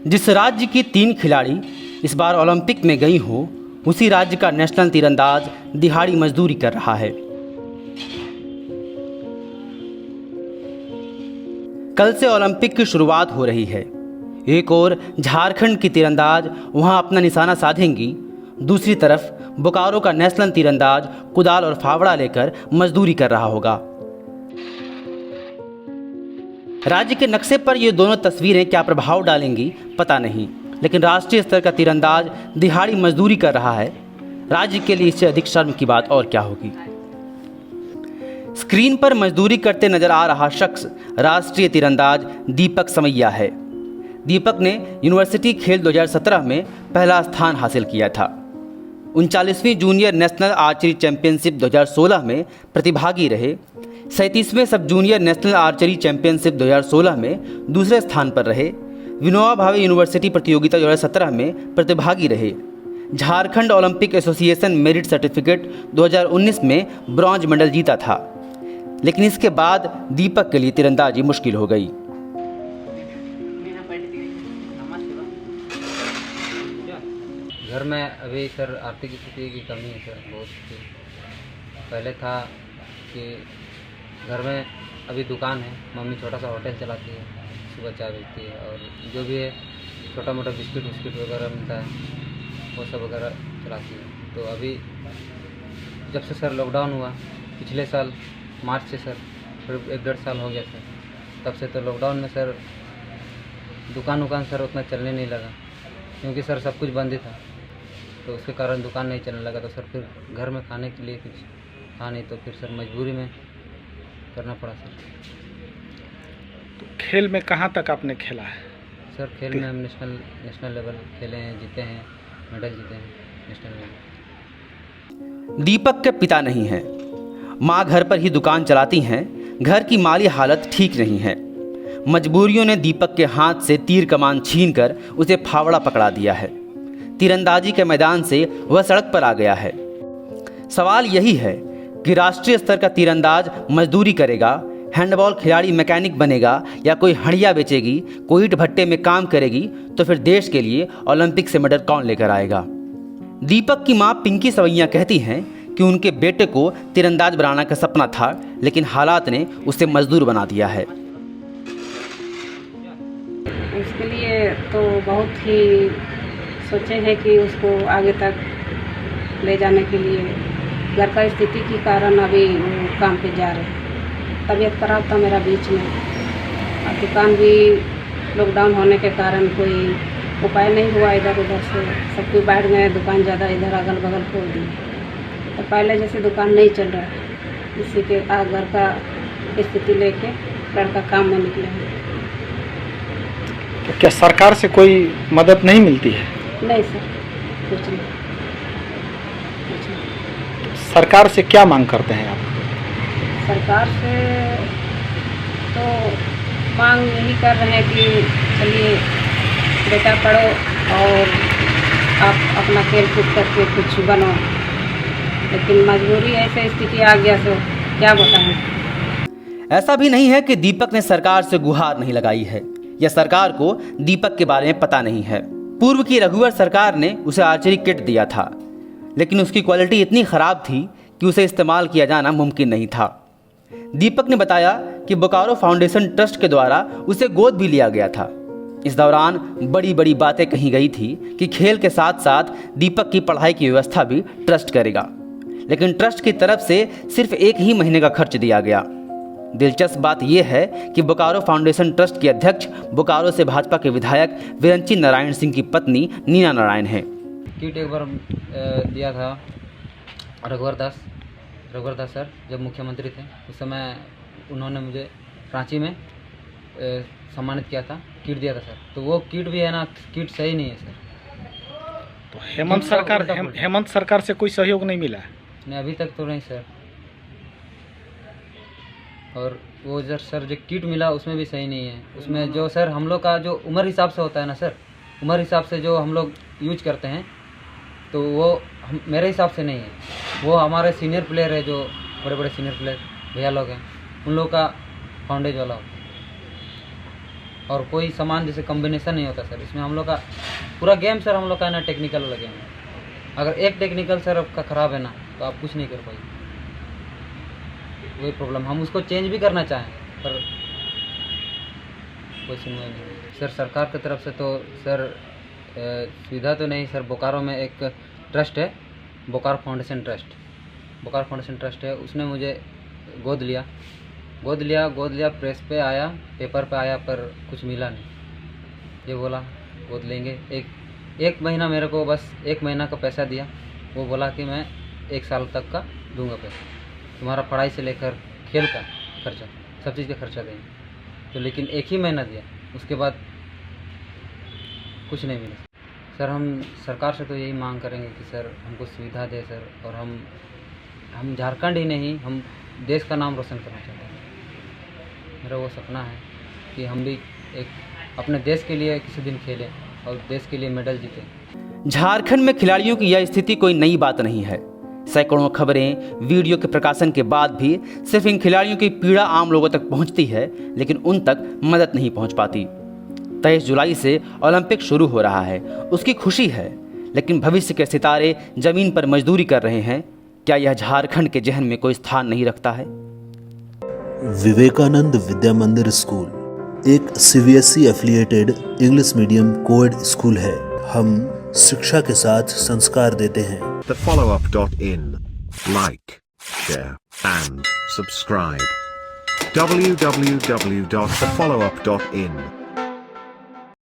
जिस राज्य की 3 खिलाड़ी इस बार ओलंपिक में गई हो, उसी राज्य का नेशनल तीरंदाज दिहाड़ी मजदूरी कर रहा है। कल से ओलंपिक की शुरुआत हो रही है। एक ओर झारखंड की तीरंदाज वहां अपना निशाना साधेंगी, दूसरी तरफ बोकारो का नेशनल तीरंदाज कुदाल और फावड़ा लेकर मजदूरी कर रहा होगा। राज्य के नक्शे पर ये दोनों तस्वीरें क्या प्रभाव डालेंगी पता नहीं, लेकिन राष्ट्रीय स्तर का तीरंदाज दिहाड़ी मजदूरी कर रहा है। राज्य के लिए इससे अधिक शर्म की बात और क्या होगी। स्क्रीन पर मजदूरी करते नजर आ रहा शख्स राष्ट्रीय तीरंदाज दीपक समैया है। दीपक ने यूनिवर्सिटी खेल 2017 में पहला स्थान हासिल किया था। 39वीं जूनियर नेशनल आर्चरी चैंपियनशिप 2016 में प्रतिभागी रहे। 37वें सब जूनियर नेशनल आर्चरी चैंपियनशिप 2016 में दूसरे स्थान पर रहे। विनोबा भावे यूनिवर्सिटी प्रतियोगिता 2017 में प्रतिभागी रहे। Jharkhand Olympic association merit certificate 2019 में ब्रॉन्ज मेडल जीता था, लेकिन इसके बाद दीपक के लिए तीरंदाजी मुश्किल हो गई। घर में अभी सर आर्थिक स्थिति की कमी है सर, बहुत। पहले था कि घर में अभी दुकान है, मम्मी छोटा सा होटल चलाती है, सुबह चाय बेचती है और जो भी है छोटा मोटा बिस्किट वगैरह मिलता है वो सब वगैरह चलाती है। तो अभी जब से सर लॉकडाउन हुआ पिछले साल मार्च से सर करीब 1-1.5 साल हो गया सर, तब से तो लॉकडाउन में सर दुकान सर उतना चलने नहीं लगा, क्योंकि सर सब कुछ बंद ही था। तो उसके कारण दुकान नहीं चलने लगा, तो सर फिर घर में खाने के लिए कुछ था नहीं, तो फिर सर मजबूरी में करना पड़ा सर। तो खेल में कहाँ तक आपने खेला है? सर खेल में हम नेशनल लेवल खेले हैं, जीते हैं, मेडल जीते हैं नेशनल लेवल। दीपक के पिता नहीं हैं, माँ घर पर ही दुकान चलाती हैं। घर की माली हालत ठीक नहीं है। मजबूरियों ने दीपक के हाथ से तीर कमान छीनकर उसे फावड़ा पकड़ा दिया है। तीरंदाजी के मैदान से वह सड़क पर आ गया है। सवाल यही है कि राष्ट्रीय स्तर का तीरंदाज मजदूरी करेगा, हैंडबॉल खिलाड़ी मैकेनिक बनेगा या कोई हंडिया बेचेगी, कोई ईंट भट्टे में काम करेगी, तो फिर देश के लिए ओलंपिक से मेडल कौन लेकर आएगा। दीपक की मां पिंकी सवैया कहती हैं कि उनके बेटे को तीरंदाज बनाने का सपना था, लेकिन हालात ने उसे मजदूर बना दिया है। उसके लिए तो बहुत ही सोचे हैं कि उसको आगे तक ले जाने के लिए घर का स्थिति के कारण अभी वो काम पे जा रहे हैं। तबीयत खराब था मेरा बीच में, और दुकान भी लॉकडाउन होने के कारण कोई उपाय नहीं हुआ। इधर उधर से सब कोई बैठ गए, दुकान ज़्यादा इधर अगल बगल खोल दी, तो पहले जैसे दुकान नहीं चल रहा है। इसी के घर का स्थिति लेके लड़का काम में निकले हैं। तो क्या सरकार से कोई मदद नहीं मिलती है? नहीं सर, कुछ नहीं। सरकार से क्या मांग करते हैं आप? सरकार से तो मांग यही कर रहे हैं कि चलिए बेटा पढ़ो और आप अपना खेल कूद करके कुछ बनो, लेकिन मजबूरी ऐसे स्थिति आ गया तो क्या बताएं। ऐसा भी नहीं है कि दीपक ने सरकार से गुहार नहीं लगाई है या सरकार को दीपक के बारे में पता नहीं है। पूर्व की रघुवर सरकार ने उसे आर्चरी किट दिया था, लेकिन उसकी क्वालिटी इतनी ख़राब थी कि उसे इस्तेमाल किया जाना मुमकिन नहीं था। दीपक ने बताया कि बोकारो फाउंडेशन ट्रस्ट के द्वारा उसे गोद भी लिया गया था। इस दौरान बड़ी बड़ी बातें कही गई थी कि खेल के साथ साथ दीपक की पढ़ाई की व्यवस्था भी ट्रस्ट करेगा, लेकिन ट्रस्ट की तरफ से सिर्फ 1 ही महीने का खर्च दिया गया। दिलचस्प बात यह है कि बोकारो फाउंडेशन ट्रस्ट के अध्यक्ष बोकारो से भाजपा के विधायक विरंची नारायण सिंह की पत्नी नीना नारायण हैं। किट एक बार दिया था रघुवर दास सर जब मुख्यमंत्री थे, उस समय उन्होंने मुझे रांची में सम्मानित किया था, किट दिया था सर। तो वो किट भी है ना, किट सही नहीं है सर। तो हेमंत सरकार से कोई सहयोग नहीं मिला है? नहीं, अभी तक तो नहीं सर। और वो सर जो किट मिला उसमें भी सही नहीं है। उसमें जो सर हम लोग का जो उम्र हिसाब से होता है ना सर, उम्र हिसाब से जो हम लोग यूज करते हैं, तो वो मेरे हिसाब से नहीं है। वो हमारे सीनियर प्लेयर है, जो बड़े बड़े सीनियर प्लेयर भैया लोग हैं, उन लोग का फाउंडेज वाला हो। और कोई सामान जैसे कॉम्बिनेशन नहीं होता सर। इसमें हम लोग का पूरा गेम सर हम लोग का है ना टेक्निकल वाला गेम है। अगर एक टेक्निकल सर आपका ख़राब है ना तो आप कुछ नहीं कर पाएंगे, वही प्रॉब्लम। हम उसको चेंज भी करना चाहें पर कोई सुनवाई नहीं सर। सरकार की तरफ से तो सर सुविधा तो नहीं सर। बोकारो में एक ट्रस्ट है, Bokaro foundation trust. Bokaro foundation trust है, उसने मुझे गोद लिया, प्रेस पे आया, पेपर पे आया, पर कुछ मिला नहीं। ये बोला गोद लेंगे, एक महीना मेरे को बस 1 महीना का पैसा दिया। वो बोला कि मैं 1 साल तक का दूंगा पैसा, तुम्हारा पढ़ाई से लेकर खेल का खर्चा, सब चीज़ का खर्चा देंगे। तो लेकिन 1 ही महीना दिया, उसके बाद कुछ नहीं मिला सर। हम सरकार से तो यही मांग करेंगे कि सर हमको सुविधा दे सर, और हम झारखंड ही नहीं, हम देश का नाम रोशन करना चाहते हैं। मेरा वो सपना है कि हम भी एक अपने देश के लिए किसी दिन खेलें और देश के लिए मेडल जीतें। झारखंड में खिलाड़ियों की यह स्थिति कोई नई बात नहीं है। सैकड़ों खबरें, वीडियो के प्रकाशन के बाद भी सिर्फ इन खिलाड़ियों की पीड़ा आम लोगों तक पहुंचती है, लेकिन उन तक मदद नहीं पहुंच पाती। 23 जुलाई से ओलंपिक शुरू हो रहा है, उसकी खुशी है, लेकिन भविष्य के सितारे जमीन पर मजदूरी कर रहे हैं। क्या यह झारखंड के जहन में कोई स्थान नहीं रखता है? विवेकानंद विद्या मंदिर स्कूल एक CBSE affiliated English medium coed school है। हम शिक्षा के साथ संस्कार देते हैं। thefollowup.in. Like, share and subscribe. www.thefollowup.in